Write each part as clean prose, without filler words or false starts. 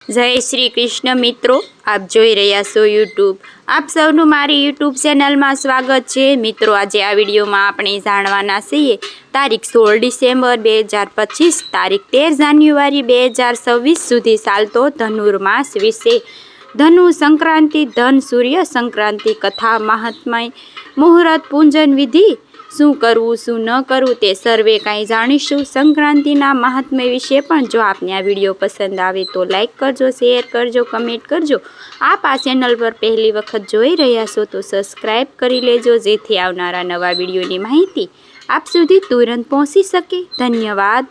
જય શ્રી કૃષ્ણ મિત્રો, આપ જોઈ રહ્યા છો યુટ્યુબ. આપ સૌનું મારી યુટ્યુબ ચેનલમાં સ્વાગત છે. મિત્રો, આજે આ વિડીયોમાં આપણે જાણવાના છીએ તારીખ 16 ડિસેમ્બર 2025, તારીખ 13 જાન્યુઆરી 2026 સુધી ચાલતો ધનુર્માસ વિશે. ધનુ સંક્રાંતિ, ધન સૂર્ય સંક્રાંતિ, કથા, મહાત્મય, મુહૂર્ત, પૂજન વિધિ, શું કરવું શું ન કરવું તે સર્વે કાંઈ જાણીશું. સંક્રાંતિના મહાત્મ્ય વિશે પણ. જો આપને આ વિડીયો પસંદ આવે તો લાઈક કરજો, શેર કરજો, કમેન્ટ કરજો. આપ આ ચેનલ પર પહેલી વખત જોઈ રહ્યા છો તો સબસ્ક્રાઈબ કરી લેજો, જેથી આવનારા નવા વિડીયોની માહિતી આપ સુધી તુરંત પહોંચી શકે. ધન્યવાદ.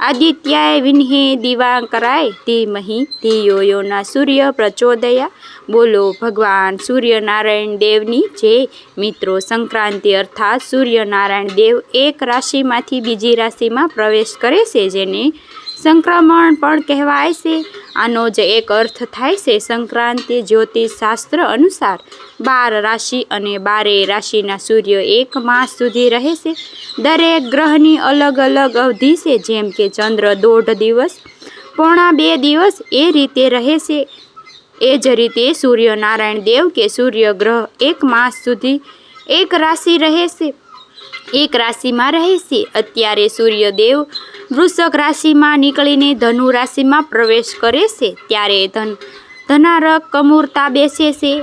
આદિત્યાય વિન્હે દિવાકરાય ધીમહિ ધિયો યો ન સૂર્ય પ્રચોદયા. બોલો ભગવાન સૂર્યનારાયણ દેવની જય. મિત્રો, સંક્રાંતિ અર્થાત સૂર્યનારાયણ દેવ એક રાશિમાંથી બીજી રાશિમાં પ્રવેશ કરે છે, જેને સંક્રમણ પણ કહેવાય છે. આનો જ એક અર્થ થાય છે સંક્રાંતિ. જ્યોતિષ શાસ્ત્ર અનુસાર 12 રાશિ અને 12 રાશિના સૂર્ય એક માસ સુધી રહે છે. દરેક ગ્રહની અલગ અલગ અવધિ છે, જેમ કે ચંદ્ર 1.5 દિવસ, પોણા 2 દિવસ એ રીતે રહે છે. એ જ રીતે સૂર્યનારાયણ દેવ કે સૂર્ય ગ્રહ એક માસ સુધી એક રાશિ રહે છે, એક રાશિમાં રહે છે. અત્યારે સૂર્યદેવ વૃષભ રાશિમાં નીકળીને ધનુ રાશિમાં પ્રવેશ કરે છે. ત્યારે ધનારક કમૂરતા બેસે છે.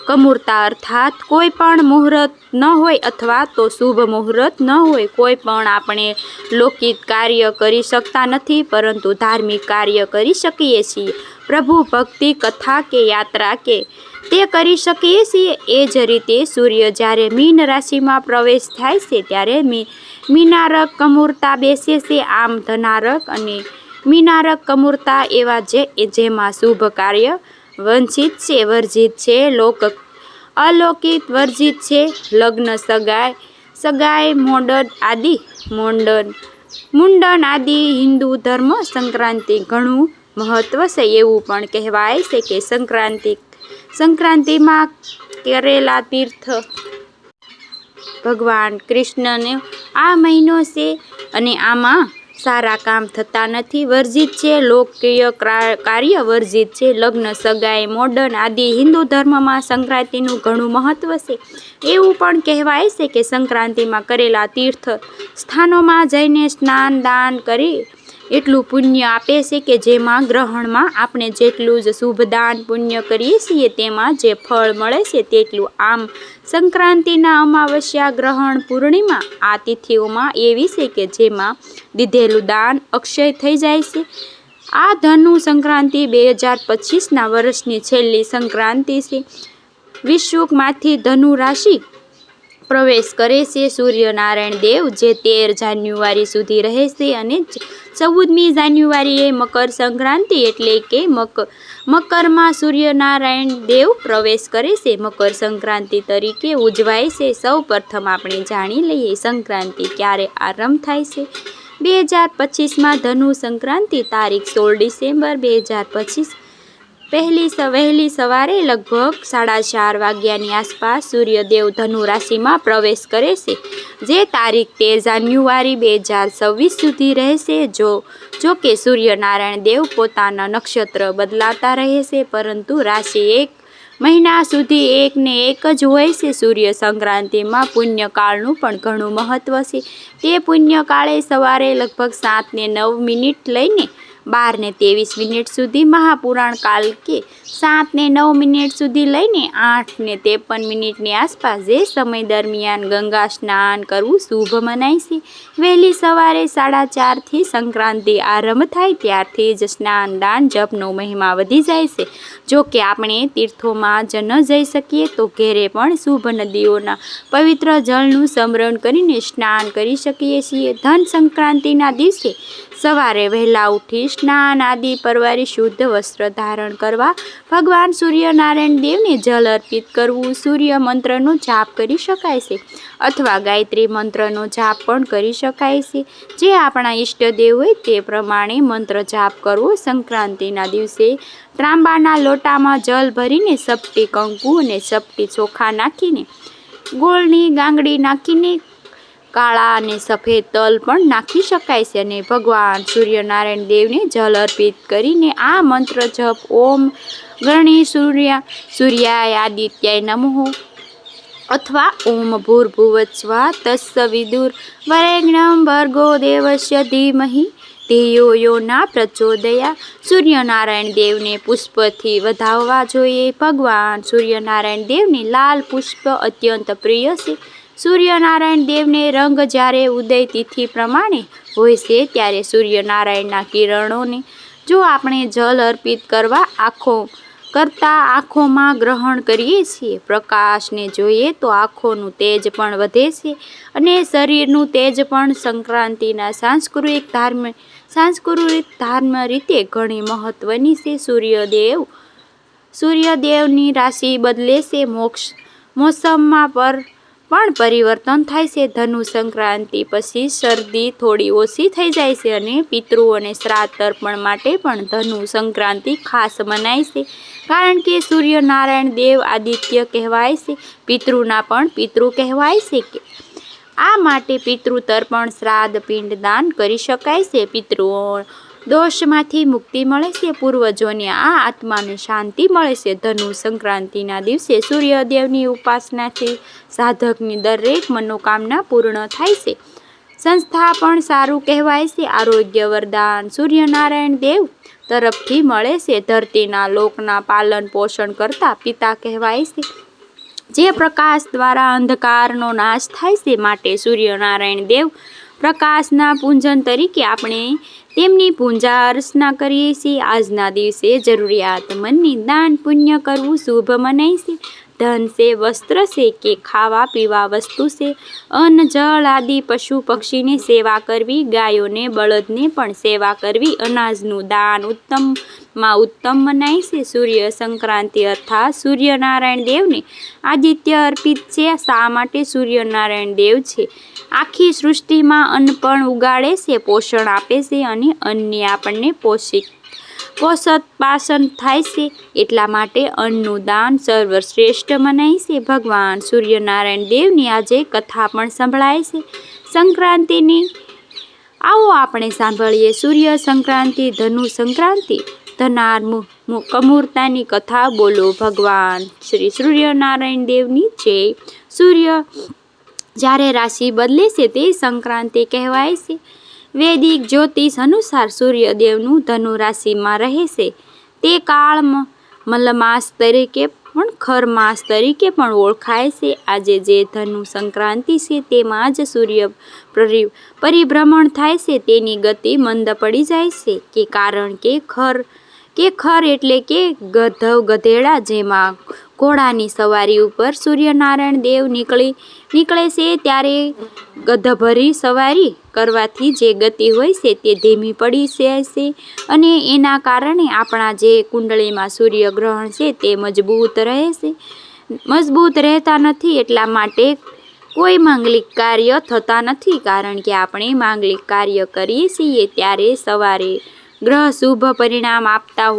કમૂરતા અર્થાત કોઈ પણ મુહૂર્ત ન હોય અથવા તો શુભ મુહૂર્ત ન હોય. કોઈ પણ આપણે લૌકિક કાર્ય કરી શકતા નથી, પરંતુ ધાર્મિક કાર્ય કરી શકીએ છીએ. પ્રભુ ભક્તિ, કથા કે યાત્રા કે તે કરી શકીએ છીએ. એ જ રીતે સૂર્ય જ્યારે મીન રાશિમાં પ્રવેશ થાય છે ત્યારે મીનારક કમૂરતા બેસે છે. આમ ધનારક અને મીનારક કમૂરતા એવા જેમાં શુભ કાર્ય વંચિત છે, વર્જિત છે, અલૌકિક વર્જિત છે. લગ્ન, સગાઈ, મુંડન આદિ હિન્દુ ધર્મ સંક્રાંતિ ઘણું મહત્વ છે. એવું પણ કહેવાય છે કે સંક્રાંતિમાં કરેલા તીર્થ ભગવાન કૃષ્ણનો આ મહિનો છે અને આમાં સારા કામ થતા નથી, વર્જિત છે. લોકપ્રિય કાર્ય વર્જિત છે. લગ્ન, સગાઈ, મોડન આદિ હિન્દુ ધર્મમાં સંક્રાંતિનું ઘણું મહત્વ છે. એવું પણ કહેવાય છે કે સંક્રાંતિમાં કરેલા તીર્થ સ્થાનોમાં જઈને સ્નાન દાન કરી એટલું પુણ્ય આપે છે કે જેમાં ગ્રહણમાં આપણે જેટલું જ શુભ દાન પુણ્ય કરીએ છીએ તેમાં જે ફળ મળે છે તેટલું. આમ સંક્રાંતિના અમાવસ્યા, ગ્રહણ, પૂર્ણિમા આ તિથિઓમાં એવી છે કે જેમાં દીધેલું દાન અક્ષય થઈ જાય છે. આ ધનુ સંક્રાંતિ 2025ના વર્ષની છેલ્લી સંક્રાંતિ છે. વિષુવમાંથી ધનુ રાશિ પ્રવેશ કરે છે સૂર્યનારાયણ દેવ, જે 13 જાન્યુઆરી સુધી રહે છે અને 14મી જાન્યુઆરીએ મકર સંક્રાંતિ એટલે કે મકરમાં સૂર્યનારાયણ દેવ પ્રવેશ કરે છે. મકર સંક્રાંતિ તરીકે ઉજવાય છે. સૌ પ્રથમ આપણે જાણી લઈએ સંક્રાંતિ ક્યારે આરંભ થાય છે. 2025માં ધનુ સંક્રાંતિ તારીખ 16 ડિસેમ્બર 2025 વહેલી સવારે લગભગ 4:30 વાગ્યાની આસપાસ સૂર્યદેવ ધનુ રાશિમાં પ્રવેશ કરે છે, જે તારીખ 13 જાન્યુઆરી 2026 સુધી રહેશે. જો કે સૂર્યનારાયણ દેવ પોતાના નક્ષત્ર બદલાતા રહે છે, પરંતુ રાશિ 1 મહિના સુધી એક ને એક જ હોય છે. સૂર્ય સંક્રાંતિમાં પુણ્યકાળનું પણ ઘણું મહત્વ છે. તે પુણ્યકાળે સવારે લગભગ 7:09 લઈને 12:23 સુધી, મહાપુરાણ કાલ કે 7:09 સુધી લઈને 8:53 આસપાસ, જે સમય દરમિયાન ગંગા સ્નાન કરવું શુભ મનાય છે. વહેલી સવારે 4:30થી સંક્રાંતિ આરંભ થાય ત્યારથી જ સ્નાન દાન જપનો મહિમા વધી જાય છે. જો કે આપણે તીર્થોમાં જ ન જઈ શકીએ તો ઘેરે પણ શુભ નદીઓના પવિત્ર જળનું સ્મરણ કરીને સ્નાન કરી શકીએ છીએ. ધન સંક્રાંતિના દિવસે સવારે વહેલા ઉઠી સ્નાન આદિ પરવારી શુદ્ધ વસ્ત્ર ધારણ કરવા, ભગવાન સૂર્યનારાયણ દેવને જલ અર્પિત કરવું. સૂર્ય મંત્રનો જાપ કરી શકાય છે અથવા ગાયત્રી મંત્રનો જાપ પણ કરી શકાય છે. જે આપણા ઈષ્ટદેવ હોય તે પ્રમાણે મંત્ર જાપ કરવો. સંક્રાંતિના દિવસે ત્રાંબાના લોટામાં જલ ભરીને સપટી કંકુ અને સપટી ચોખા નાખીને ગોળની ગાંગડી નાખીને કાળા અને સફેદ તલ પણ નાખી શકાય છે. અને ભગવાન સૂર્યનારાયણ દેવને જલ અર્પિત કરીને આ મંત્ર જપ ઓમ ગણી સૂર્યાય આદિત્યાય નમઃ અથવા ઓમ ભૂર્ભુવસ્સુઃ તત્સવિતુર્ વરેણ્યં ભર્ગો દેવસ્ય ધીમહિ ધિયો યો ના પ્રચોદયાત્. સૂર્યનારાયણ દેવને પુષ્પથી વધાવવા જોઈએ. ભગવાન સૂર્યનારાયણ દેવને લાલ પુષ્પ અત્યંત પ્રિય છે. સૂર્યનારાયણ દેવને રંગ જ્યારે ઉદય તિથિ પ્રમાણે હોય છે ત્યારે સૂર્યનારાયણના કિરણોને જો આપણે જલ અર્પિત કરતાં આંખોમાં ગ્રહણ કરીએ છીએ. પ્રકાશને જોઈએ તો આંખોનું તેજ પણ વધે છે અને શરીરનું તેજ પણ. સંક્રાંતિના સાંસ્કૃતિક ધાર્મ રીતે ઘણી મહત્વની છે. સૂર્યદેવની રાશિ બદલે છે. મોસમમાં પણ પરિવર્તન થાય છે. ધનુ સંક્રાંતિ પછી શરદી થોડી ઓછી થઈ જાય છે અને પિતૃ અને શ્રાદ્ધ તર્પણ માટે પણ ધનુ સંક્રાંતિ ખાસ મનાય છે. કારણ કે સૂર્યનારાયણ દેવ આદિત્ય કહેવાય છે, પિતૃના પણ પિતૃ કહેવાય છે. આ માટે પિતૃ તર્પણ, શ્રાદ્ધ, પિંડદાન કરી શકાય છે. પિતૃઓ દોષમાંથી મુક્તિ મળે છે. પૂર્વજોની આ આત્માને શાંતિ મળે છે. ધનુ સંક્રાંતિના દિવસે સૂર્યદેવની ઉપાસનાથી સાધકની દરેક મનોકામના પૂર્ણ થાય છે. સંસ્થા પણ સારું કહેવાય છે. આરોગ્ય વરદાન સૂર્યનારાયણ દેવ તરફથી મળે છે. ધરતીના લોકના પાલન પોષણ કરતા પિતા કહેવાય છે, જે પ્રકાશ દ્વારા અંધકારનો નાશ થાય છે. માટે સૂર્યનારાયણ દેવ પ્રકાશના પૂજન તરીકે આપણે તેમની પૂજા અર્ચના કરીએ છીએ. આજના દિવસે જરૂરિયાતમંદની દાન પુણ્ય કરવું શુભ મનાય છે. ધન છે, વસ્ત્ર છે કે ખાવા પીવા વસ્તુ છે, અન્ન જળ આદિ પશુ પક્ષીની સેવા કરવી, ગાયોને બળદને પણ સેવા કરવી, અનાજનું દાન ઉત્તમમાં ઉત્તમ મનાય છે. સૂર્ય સંક્રાંતિ અર્થાત સૂર્યનારાયણ દેવને આદિત્ય અર્પિત છે. શા માટે સૂર્યનારાયણ દેવ છે આખી સૃષ્ટિમાં અન્ન પણ ઉગાડે છે, પોષણ આપે છે અને અન્નને આપણને પોષણ થાય છે. એટલા માટે અન્નનું દાન સર્વશ્રેષ્ઠ મનાય છે. ભગવાન સૂર્યનારાયણ દેવની આજે કથા પણ સંભળાય છે. સંક્રાંતિની આવો આપણે સાંભળીએ સૂર્ય સંક્રાંતિ, ધનુ સંક્રાંતિ, ધનાર કમૂરતાની કથા. બોલો ભગવાન શ્રી સૂર્યનારાયણ દેવની જય. સૂર્ય જ્યારે રાશિ બદલે છે તે સંક્રાંતિ કહેવાય છે. વૈદિક જ્યોતિષ અનુસાર સૂર્યદેવનું ધનુ રાશિમાં રહે છે તે કાળ મલમાસ તરીકે પણ ખર માસ તરીકે પણ ઓળખાય છે. આજે જે ધનુ સંક્રાંતિ છે તેમાં જ સૂર્ય પરિભ્રમણ થાય છે. તેની ગતિ મંદ પડી જાય છે કે કારણ કે ખર એટલે કે ગધેડા, જેમાં ઘોડાની સવારી ઉપર સૂર્યનારાયણ દેવ નીકળે છે ત્યારે ગધભરી સવારી કરવાથી જે ગતિ હોય છે તે ધીમી પડી જાય છે અને એના કારણે આપણા જે કુંડળીમાં સૂર્યગ્રહણ છે તે મજબૂત રહેતા નથી. એટલા માટે કોઈ માંગલિક કાર્ય થતા નથી. કારણ કે આપણે માંગલિક કાર્ય કરીએ છીએ ત્યારે સવારે ગ્રહ શુભ પરિણામ આપતા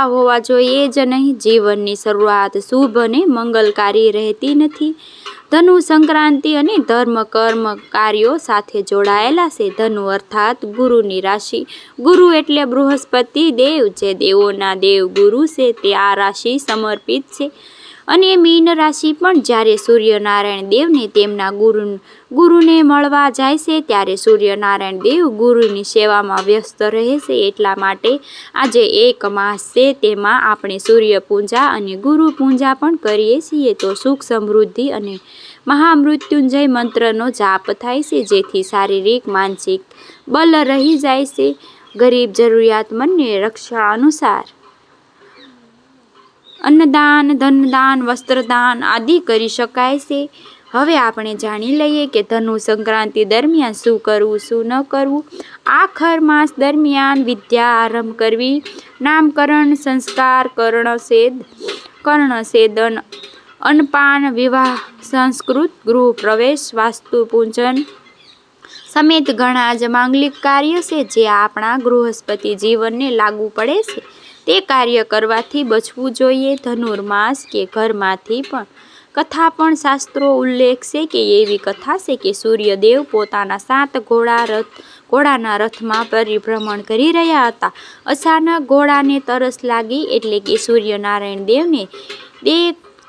હોવા જોઈએ જ નહીં. જીવનની શરૂઆત શુભ અને મંગલકારી રહેતી નથી. ધનુ સંક્રાંતિ અને ધર્મ કર્મ કાર્યો સાથે જોડાયેલા છે. ધનુ અર્થાત ગુરુની રાશિ. ગુરુ એટલે બૃહસ્પતિ દેવ, જે દેવોના દેવ ગુરુ છે, તે આ રાશિ સમર્પિત છે. અને મીન રાશિ પણ જ્યારે સૂર્યનારાયણ દેવને તેમના ગુરુને મળવા જાય છે ત્યારે સૂર્યનારાયણ દેવ ગુરુની સેવામાં વ્યસ્ત રહે છે. એટલા માટે આજે એક માસ છે તેમાં આપણે સૂર્ય પૂજા અને ગુરુ પૂજા પણ કરીએ છીએ. તો સુખ, સમૃદ્ધિ અને મહામૃત્યુંજય મંત્રનો જાપ થાય છે, જેથી શારીરિક માનસિક બલ રહી જાય છે. ગરીબ જરૂરિયાતમંદને રક્ષા અનુસાર અન્નદાન, ધનદાન, વસ્ત્રદાન આદિ કરી શકાય છે. હવે આપણે જાણી લઈએ કે ધનુ સંક્રાંતિ દરમિયાન શું કરવું, શું ન કરવું. આ ખર માસ દરમિયાન વિદ્યા આરંભ કરવી, નામકરણ, સંસ્કાર, કર્ણછેદન, અન્નપાન, વિવાહ, સંસ્કૃત ગૃહ પ્રવેશ, વાસ્તુ પૂજન સમેત ઘણા જ માંગલિક કાર્ય છે જે આપણા ગૃહસ્પતિ જીવનને લાગુ પડે છે. તે કાર્ય કરવાથી બચવું જોઈએ. ધનુર્માસ કે ઘરમાંથી પણ કથા પણ શાસ્ત્રો ઉલ્લેખ છે કે એવી કથા છે કે સૂર્યદેવ પોતાના 7 ઘોડાના રથમાં પરિભ્રમણ કરી રહ્યા હતા. અચાનક ઘોડાને તરસ લાગી એટલે કે સૂર્યનારાયણ દેવને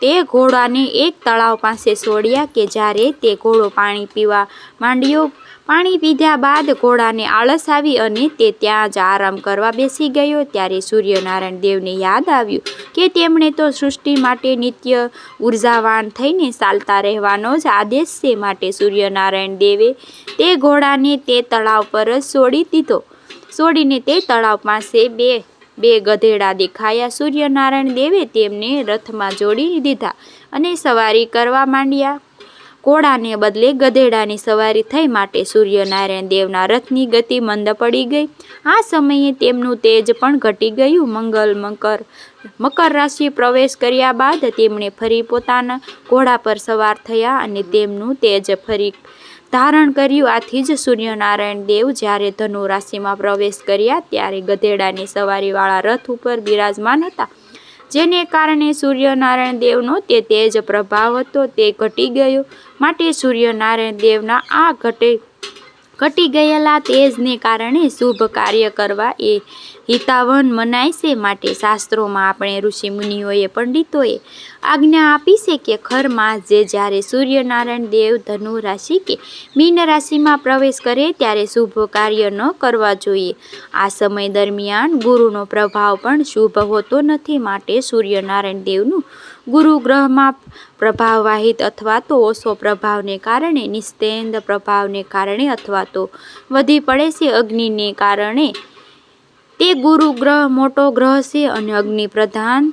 તે ઘોડાને એક તળાવ પાસે છોડ્યા કે જ્યારે તે ઘોડો પાણી પીવા માંડ્યો. પાણી પીધા બાદ ઘોડાને આળસ આવી અને તે ત્યાં જ આરામ કરવા બેસી ગયો. ત્યારે સૂર્યનારાયણ દેવને યાદ આવ્યું કે તેમણે તો સૃષ્ટિ માટે નિત્ય ઉર્જાવાન થઈને ચાલતા રહેવાનો જ આદેશ છે. માટે સૂર્યનારાયણ દેવે તે ઘોડાને તે તળાવ પર જ છોડી દીધો. છોડીને તે તળાવ પાસે બે ગધેડા દેખાયા. સૂર્યનારાયણ દેવે તેમને રથમાં જોડી દીધા અને સવારી કરવા માંડ્યા. ઘોડાને બદલે ગધેડાની સવારી થઈ માટે સૂર્યનારાયણ દેવના રથની ગતિ મંદ પડી ગઈ. આ સમયે તેમનું તેજ પણ ઘટી ગયું. મકર રાશિ પ્રવેશ કર્યા બાદ તેમણે ફરી પોતાના ઘોડા પર સવાર થયા અને તેમનું તેજ ફરી ધારણ કર્યું. આથી જ સૂર્યનારાયણ દેવ જ્યારે ધનુ રાશિમાં પ્રવેશ કર્યા ત્યારે ગધેડાની સવારીવાળા રથ ઉપર બિરાજમાન હતા, જેને કારણે સૂર્યનારાયણ દેવનો તે તેજ પ્રભાવ હતો તે ઘટી ગયો. માટે સૂર્યનારાયણ દેવના આ ઘટી ગયેલા તેજને કારણે શુભ કાર્ય કરવા એ હિતાવહ મનાય છે. માટે શાસ્ત્રોમાં આપણે ઋષિમુનિઓએ પંડિતોએ આજ્ઞા આપી છે કે ખરમાસ જ્યારે સૂર્યનારાયણ દેવ ધનુ રાશિ કે મીન રાશિમાં પ્રવેશ કરે ત્યારે શુભ કાર્ય ન કરવા જોઈએ. આ સમય દરમિયાન ગુરુનો પ્રભાવ પણ શુભ હોતો નથી. માટે સૂર્યનારાયણ દેવનું ગુરુ ગ્રહમાં પ્રભાવવાહિત અથવા તો ઓછો પ્રભાવને કારણે, નિસ્તેંદ પ્રભાવને કારણે અથવા તો વધી પડે છે અગ્નિને કારણે. તે ગુરુ ગ્રહ મોટો ગ્રહ છે અને અગ્નિ પ્રધાન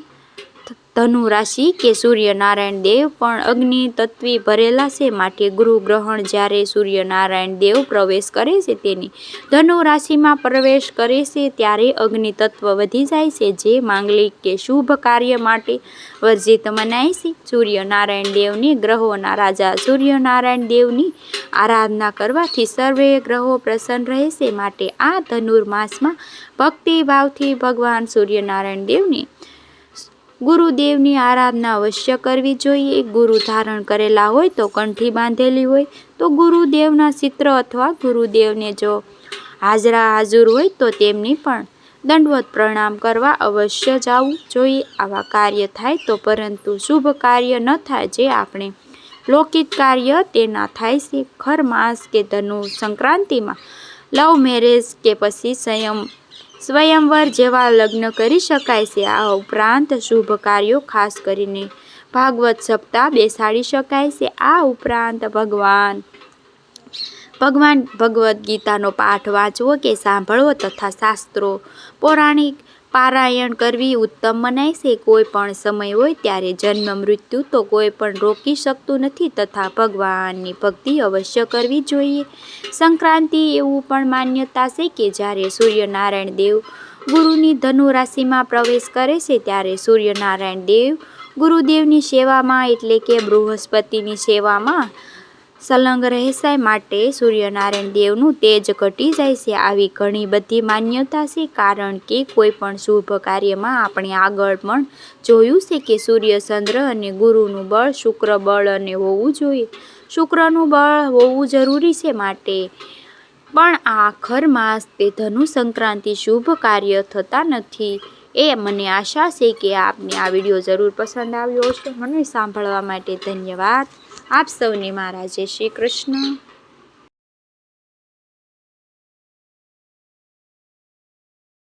ધનુ રાશિ કે સૂર્યનારાયણ દેવ પણ અગ્નિ તત્વી ભરેલા છે. માટે ગુરુ ગ્રહણ જ્યારે સૂર્યનારાયણ દેવ પ્રવેશ કરે છે તેની ધનુ રાશિમાં પ્રવેશ કરે છે ત્યારે અગ્નિ તત્વ વધી જાય છે, જે માંગલિક કે શુભ કાર્ય માટે વર્જિત મનાય છે. સૂર્યનારાયણ દેવને ગ્રહોના રાજા સૂર્યનારાયણ દેવની આરાધના કરવાથી સર્વે ગ્રહો પ્રસન્ન રહે છે. માટે આ ધનુર્માસમાં ભક્તિભાવથી ભગવાન સૂર્યનારાયણ દેવને ગુરુદેવની આરાધના અવશ્ય કરવી જોઈએ. ગુરુ ધારણ કરેલા હોય તો કંઠી બાંધેલી હોય તો ગુરુદેવના ચિત્ર અથવા ગુરુદેવને જો હાજર હોય તો તેમની પણ દંડવત પ્રણામ કરવા અવશ્ય જવું જોઈએ. આવા કાર્ય થાય તો, પરંતુ શુભ કાર્ય ન થાય જે આપણે લૌકિક કાર્ય તેના થાય છે. ખરમાસ કે ધનુ સંક્રાંતિમાં લવ મેરેજ કે પછી સ્વયંવર જેવા લગ્ન કરી શકાય છે. આ ઉપરાંત શુભ કાર્યો ખાસ કરીને ભાગવત સપ્તાહ બેસાડી શકાય છે. આ ઉપરાંત ભગવદ્ ગીતાનો પાઠ વાંચવો કે સાંભળવો તથા શાસ્ત્રો પૌરાણિક પારાયણ કરવી ઉત્તમ મનાય છે. કોઈ પણ સમય હોય ત્યારે જન્મ મૃત્યુ તો કોઈ પણ રોકી શકતું નથી તથા ભગવાનની ભક્તિ અવશ્ય કરવી જોઈએ. સંક્રાંતિ એવું પણ માન્યતા છે કે જ્યારે સૂર્યનારાયણ દેવ ગુરુની ધનુ રાશિમાં પ્રવેશ કરે છે ત્યારે સૂર્યનારાયણ દેવ ગુરુદેવની સેવામાં એટલે કે બૃહસ્પતિની સેવામાં સંલગ્ન રહેશે. માટે સૂર્યનારાયણ દેવનું તેજ ઘટી જાય છે. આવી ઘણી બધી માન્યતા છે, કારણ કે કોઈ પણ શુભ કાર્યમાં આપણે આગળ પણ જોયું છે કે સૂર્ય, ચંદ્ર અને ગુરુનું બળ, શુક્ર બળ અને હોવું જોઈએ. શુક્રનું બળ હોવું જરૂરી છે. માટે પણ આ ખરમાસ તે ધનુ સંક્રાંતિ શુભ કાર્ય થતા નથી. મને આશા છે કે આપને આ વિડીયો જરૂર પસંદ આવ્યો હશે. મને સાંભળવા માટે ધન્યવાદ. આપ સૌને મારા જય શ્રી કૃષ્ણ.